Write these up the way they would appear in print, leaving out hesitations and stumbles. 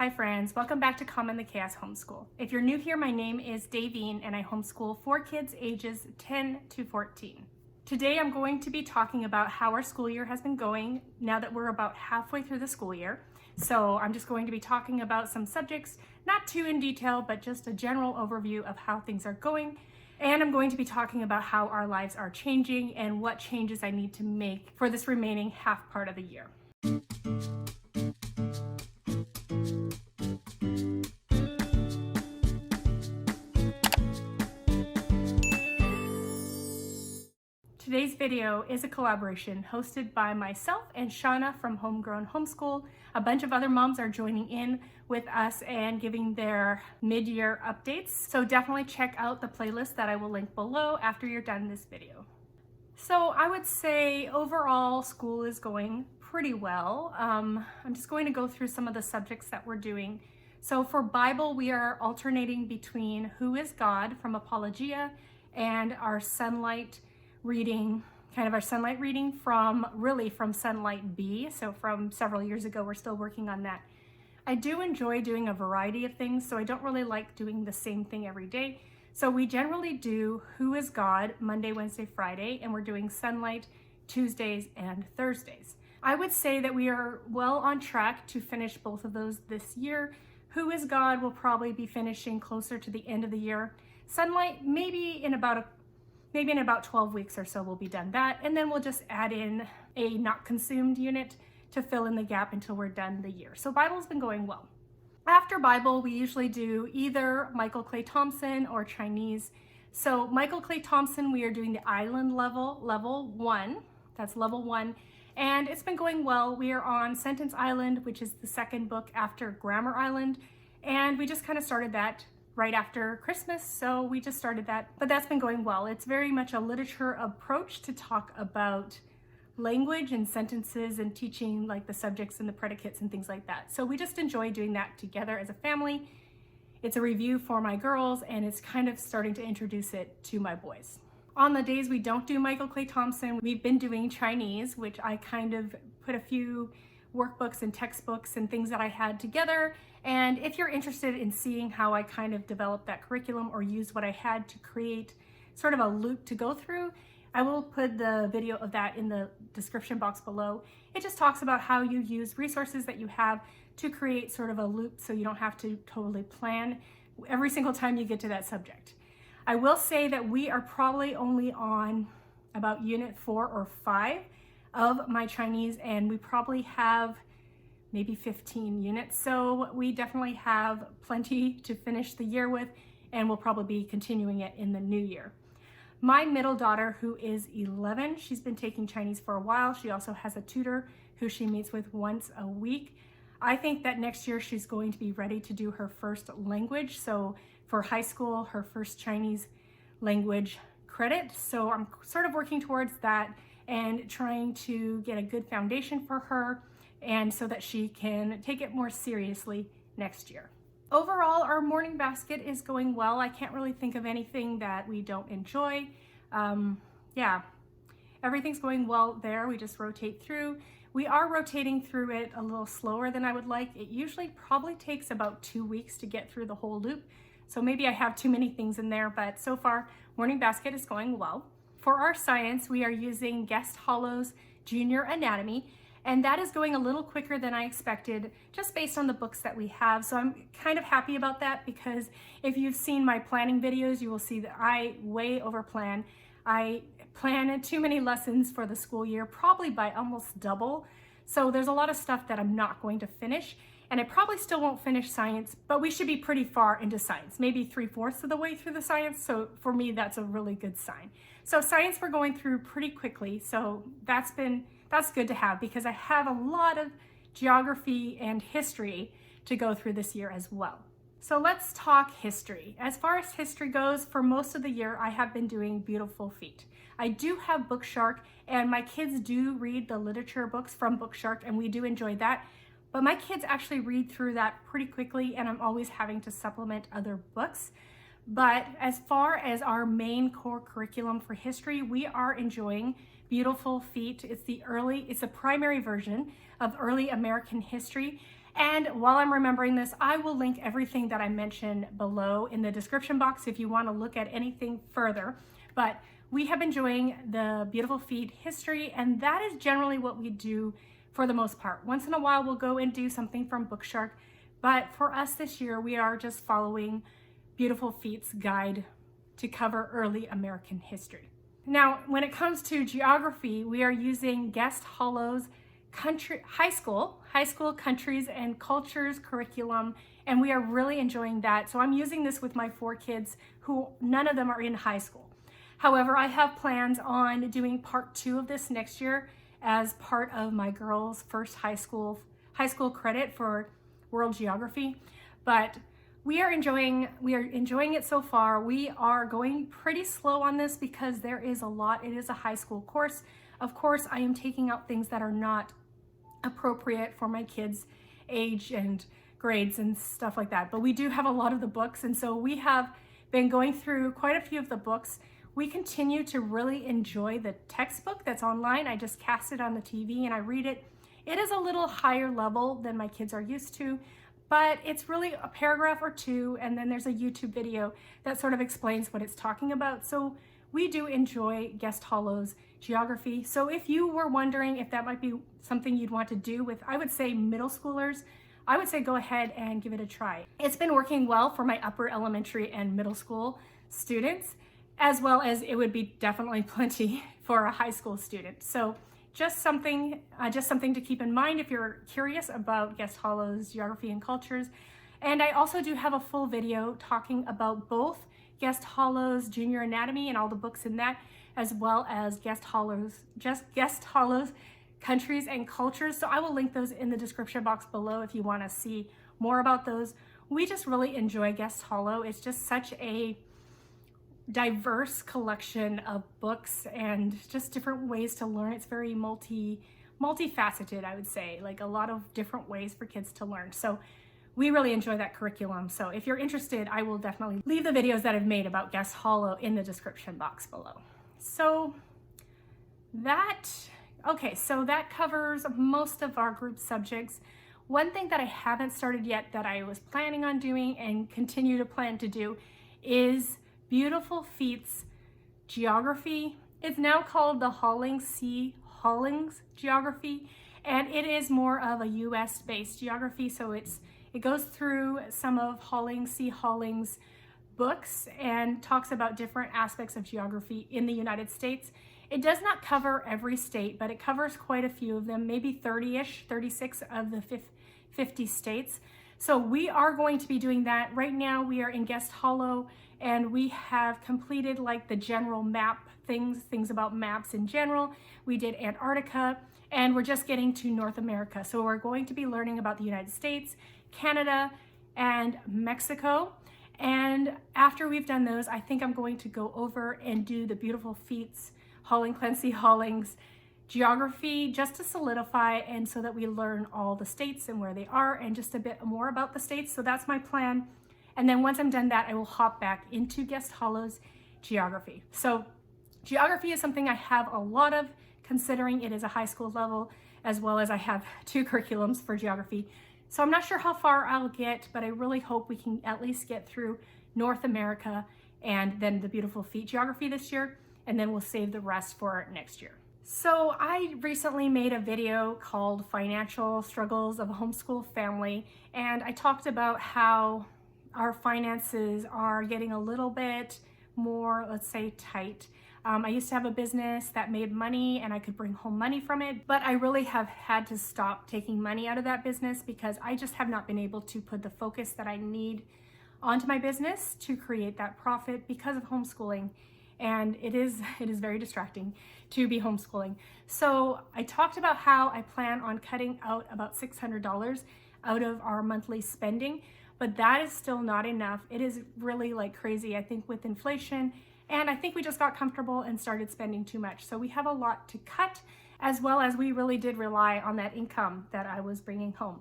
Hi friends, welcome back to Calm in the Chaos Homeschool. If you're new here, my name is Davine and I homeschool 4 kids ages 10 to 14. Today I'm going to be talking about how our school year has been going now that we're about halfway through the school year. So I'm just going to be talking about some subjects, not too in detail, but just a general overview of how things are going. And I'm going to be talking about how our lives are changing and what changes I need to make for this remaining half part of the year. Today's video is a collaboration hosted by myself and Shauna from Homegrown Homeschool. A bunch of other moms are joining in with us and giving their mid-year updates. So definitely check out the playlist that I will link below after you're done this video. So I would say overall school is going pretty well. I'm just going to go through some of the subjects that we're doing. So for Bible, we are alternating between Who is God from Apologia and our Sonlight reading, kind of our Sonlight reading from Sonlight B. So from several years ago, we're still working on that. I do enjoy doing a variety of things, so I don't really like doing the same thing every day. So we generally do Who is God Monday, Wednesday, Friday, and we're doing Sonlight Tuesdays and Thursdays. I would say that we are well on track to finish both of those this year. Who is God will probably be finishing closer to the end of the year. Sonlight, maybe in about 12 weeks or so we'll be done that, and then we'll just add in a not consumed unit to fill in the gap until we're done the year. So Bible's been going well. After Bible, we usually do either Michael Clay Thompson or Chinese. So Michael Clay Thompson, we are doing the island level 1. That's level 1. And it's been going well. We are on Sentence Island, which is the second book after Grammar Island. And we just kind of started that right after Christmas, so we just started that, but that's been going well. It's very much a literature approach to talk about language and sentences and teaching like the subjects and the predicates and things like that. So we just enjoy doing that together as a family. It's a review for my girls and it's kind of starting to introduce it to my boys. On the days we don't do Michael Clay Thompson, we've been doing Chinese, which I kind of put a few workbooks and textbooks and things that I had together. And if you're interested in seeing how I kind of developed that curriculum or used what I had to create sort of a loop to go through, I will put the video of that in the description box below. It just talks about how you use resources that you have to create sort of a loop so you don't have to totally plan every single time you get to that subject. I will say that we are probably only on about unit 4 or 5 of my Chinese, and we probably have maybe 15 units. So we definitely have plenty to finish the year with, and we'll probably be continuing it in the new year. My middle daughter, who is 11, she's been taking Chinese for a while. She also has a tutor who she meets with once a week. I think that next year she's going to be ready to do her first language. So for high school, her first Chinese language credit. So I'm sort of working towards that and trying to get a good foundation for her, and so that she can take it more seriously next year. Overall, our morning basket is going well. I can't really think of anything that we don't enjoy. Everything's going well there. We just rotate through. We are rotating through it a little slower than I would like. It usually probably takes about 2 weeks to get through the whole loop. So maybe I have too many things in there, but so far, morning basket is going well. For our science, we are using Guest Hollow's Junior Anatomy, and that is going a little quicker than I expected, just based on the books that we have. So I'm kind of happy about that, because if you've seen my planning videos, you will see that I way overplan. I plan too many lessons for the school year, probably by almost double. So there's a lot of stuff that I'm not going to finish, and I probably still won't finish science, but we should be pretty far into science, maybe 3/4 of the way through the science. So for me, that's a really good sign. So science we're going through pretty quickly. So that's good to have, because I have a lot of geography and history to go through this year as well. So let's talk history. As far as history goes, for most of the year, I have been doing Beautiful Feet. I do have Bookshark, and my kids do read the literature books from Bookshark, and we do enjoy that. But my kids actually read through that pretty quickly, and I'm always having to supplement other books. But as far as our main core curriculum for history, we are enjoying Beautiful Feet. It's a primary version of early American history, And while I'm remembering this, I will link everything that I mentioned below in the description box if you want to look at anything further. But we have been enjoying the Beautiful Feet history, and that is generally what we do for the most part. Once in a while, we'll go and do something from Bookshark, but for us this year, we are just following Beautiful Feet's guide to cover early American history. Now, when it comes to geography, we are using Guest Hollow's high school countries and cultures curriculum, and we are really enjoying that. So I'm using this with my 4 kids who none of them are in high school. However, I have plans on doing part 2 of this next year as part of my girls' first high school credit for world geography. But we are enjoying it so far. We are going pretty slow on this because there is a lot. It is a high school course. Of course, I am taking out things that are not appropriate for my kids' age and grades and stuff like that. But we do have a lot of the books, and so we have been going through quite a few of the books. We continue to really enjoy the textbook that's online. I just cast it on the TV and I read it. It is a little higher level than my kids are used to, but it's really a paragraph or 2, and then there's a YouTube video that sort of explains what it's talking about. So we do enjoy Guest Hollow's geography. So if you were wondering if that might be something you'd want to do with, I would say, middle schoolers, I would say go ahead and give it a try. It's been working well for my upper elementary and middle school students, as well as it would be definitely plenty for a high school student. So just something to keep in mind if you're curious about Guest Hollow's geography and cultures. And I also do have a full video talking about both Guest Hollow's Junior Anatomy and all the books in that, as well as Guest Hollow's Countries and Cultures. So I will link those in the description box below if you want to see more about those. We just really enjoy Guest Hollow. It's just such a diverse collection of books and just different ways to learn. It's very multifaceted, I would say, like a lot of different ways for kids to learn. So we really enjoy that curriculum. So if you're interested, I will definitely leave the videos that I've made about Guest Hollow in the description box below. So that covers most of our group subjects. One thing that I haven't started yet that I was planning on doing and continue to plan to do is Beautiful Feet's geography. It's now called the Hollings geography, and it is more of a US based geography. So it goes through some of Hollings books and talks about different aspects of geography in the United States. It does not cover every state, but it covers quite a few of them, maybe 30-ish, 36 of the 50 states. So we are going to be doing that. Right now we are in Guest Hollow, and we have completed like the general map things about maps in general. We did Antarctica, and we're just getting to North America. So we're going to be learning about the United States, Canada, and Mexico. And after we've done those, I think I'm going to go over and do the Beautiful Feet's Hollings geography, just to solidify and so that we learn all the states and where they are and just a bit more about the states. So that's my plan. And then once I'm done that, I will hop back into Guest Hollow's geography. So geography is something I have a lot of, considering it is a high school level, as well as I have 2 curriculums for geography. So I'm not sure how far I'll get, but I really hope we can at least get through North America and then the Beautiful Feet geography this year, and then we'll save the rest for next year. So I recently made a video called Financial Struggles of a Homeschool Family, and I talked about how our finances are getting a little bit more, let's say, tight. I used to have a business that made money and I could bring home money from it, but I really have had to stop taking money out of that business because I just have not been able to put the focus that I need onto my business to create that profit because of homeschooling. And it is very distracting to be homeschooling. So I talked about how I plan on cutting out about $600 out of our monthly spending, but that is still not enough. It is really like crazy, I think, with inflation. And I think we just got comfortable and started spending too much. So we have a lot to cut, as well as we really did rely on that income that I was bringing home.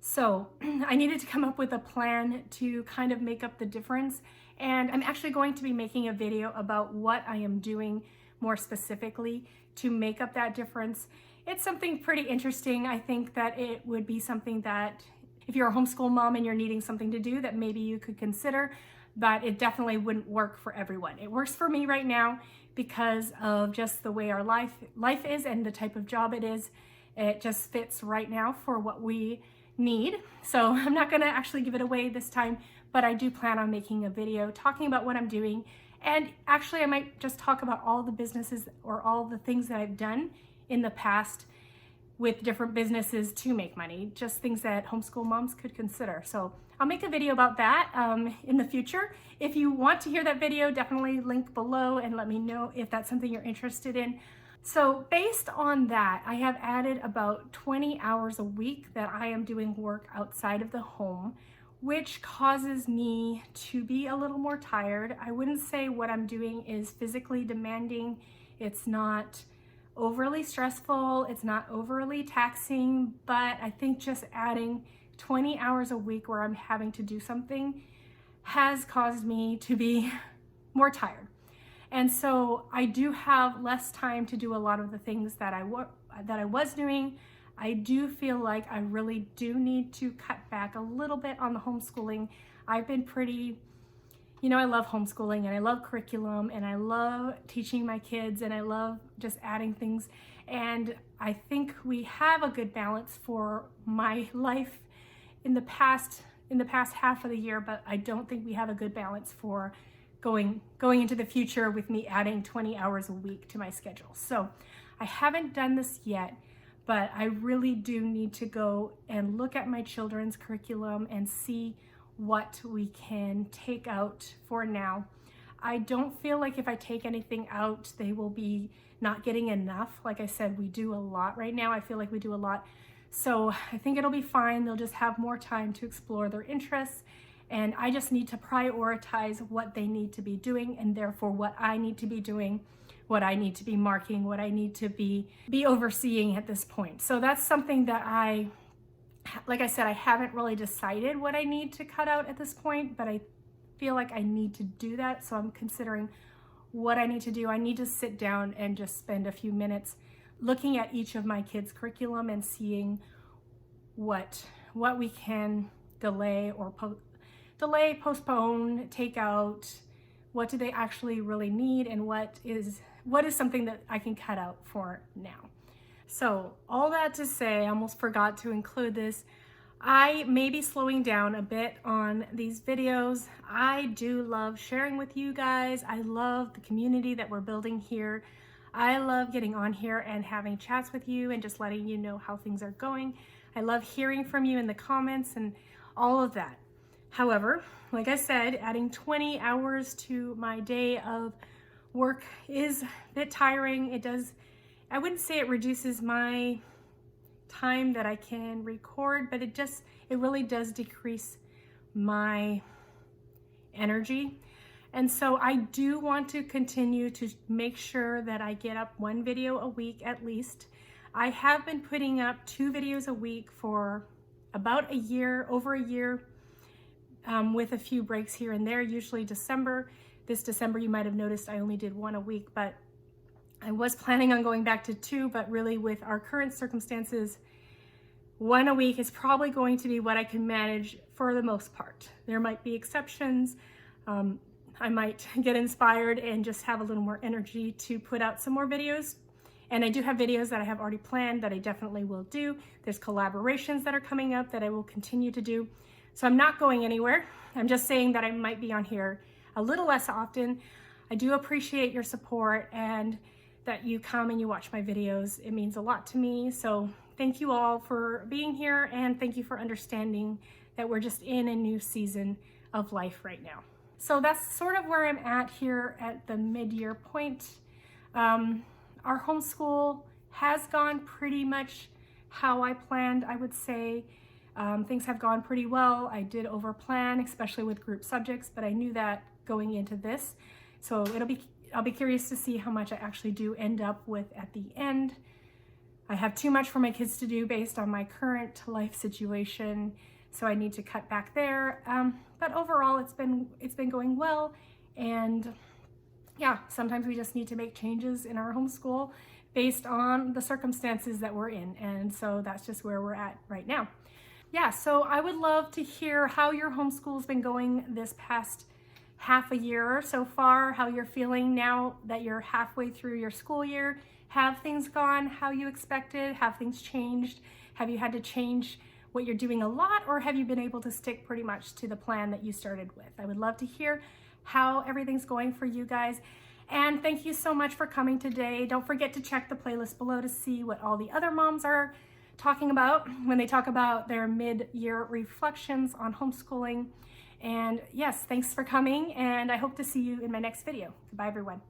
So I needed to come up with a plan to kind of make up the difference. And I'm actually going to be making a video about what I am doing more specifically to make up that difference. It's something pretty interesting. I think that it would be something that if you're a homeschool mom and you're needing something to do that maybe you could consider, but it definitely wouldn't work for everyone. It works for me right now because of just the way our life is and the type of job it is. It just fits right now for what we need. So I'm not gonna actually give it away this time, but I do plan on making a video talking about what I'm doing. And actually I might just talk about all the businesses or all the things that I've done in the past with different businesses to make money, just things that homeschool moms could consider. So I'll make a video about that in the future. If you want to hear that video, definitely link below and let me know if that's something you're interested in. So based on that, I have added about 20 hours a week that I am doing work outside of the home, which causes me to be a little more tired. I wouldn't say what I'm doing is physically demanding. It's not overly stressful, it's not overly taxing, but I think just adding 20 hours a week where I'm having to do something has caused me to be more tired. And so I do have less time to do a lot of the things that I was doing. I do feel like I really do need to cut back a little bit on the homeschooling. I've been pretty, I love homeschooling and I love curriculum and I love teaching my kids and I love just adding things. And I think we have a good balance for my life in the past half of the year, but I don't think we have a good balance for going into the future with me adding 20 hours a week to my schedule. So I haven't done this yet, but I really do need to go and look at my children's curriculum and see what we can take out for now. I don't feel like if I take anything out, they will be not getting enough. Like I said, we do a lot right now. I feel like we do a lot. So I think it'll be fine. They'll just have more time to explore their interests. And I just need to prioritize what they need to be doing and therefore what I need to be doing, what I need to be marking, what I need to be overseeing at this point. So that's something that like I said, I haven't really decided what I need to cut out at this point, but I feel like I need to do that. So I'm considering what I need to do. I need to sit down and just spend a few minutes looking at each of my kids' curriculum and seeing what we can delay, postpone, take out. What do they actually really need, and what is something that I can cut out for now. So all that to say, I almost forgot to include this. I may be slowing down a bit on these videos. I do love sharing with you guys. I love the community that we're building here. I love getting on here and having chats with you and just letting you know how things are going. I love hearing from you in the comments and all of that. However, like I said, adding 20 hours to my day of work is a bit tiring. I wouldn't say it reduces my time that I can record, but it really does decrease my energy. And so I do want to continue to make sure that I get up one video a week at least. I have been putting up 2 videos a week for about a year, over a year, with a few breaks here and there, usually December. This December, you might have noticed I only did 1 a week, but I was planning on going back to 2, but really with our current circumstances, 1 a week is probably going to be what I can manage for the most part. There might be exceptions. I might get inspired and just have a little more energy to put out some more videos. And I do have videos that I have already planned that I definitely will do. There's collaborations that are coming up that I will continue to do. So I'm not going anywhere. I'm just saying that I might be on here a little less often. I do appreciate your support and that you come and you watch my videos. It means a lot to me. So thank you all for being here, and thank you for understanding that we're just in a new season of life right now. So that's sort of where I'm at here at the mid-year point. Our homeschool has gone pretty much how I planned, I would say. Things have gone pretty well. I did over-plan, especially with group subjects, but I knew that going into this. So I'll be curious to see how much I actually do end up with at the end. I have too much for my kids to do based on my current life situation, so I need to cut back there. But overall, it's been going well, and yeah, sometimes we just need to make changes in our homeschool based on the circumstances that we're in, and so that's just where we're at right now. Yeah, so I would love to hear how your homeschool's been going this past half a year so far, how you're feeling now that you're halfway through your school year. Have things gone how you expected? Have things changed? Have you had to change what you're doing a lot, or have you been able to stick pretty much to the plan that you started with? I would love to hear how everything's going for you guys. And thank you so much for coming today. Don't forget to check the playlist below to see what all the other moms are talking about when they talk about their mid-year reflections on homeschooling. And yes, thanks for coming, and I hope to see you in my next video. Goodbye, everyone.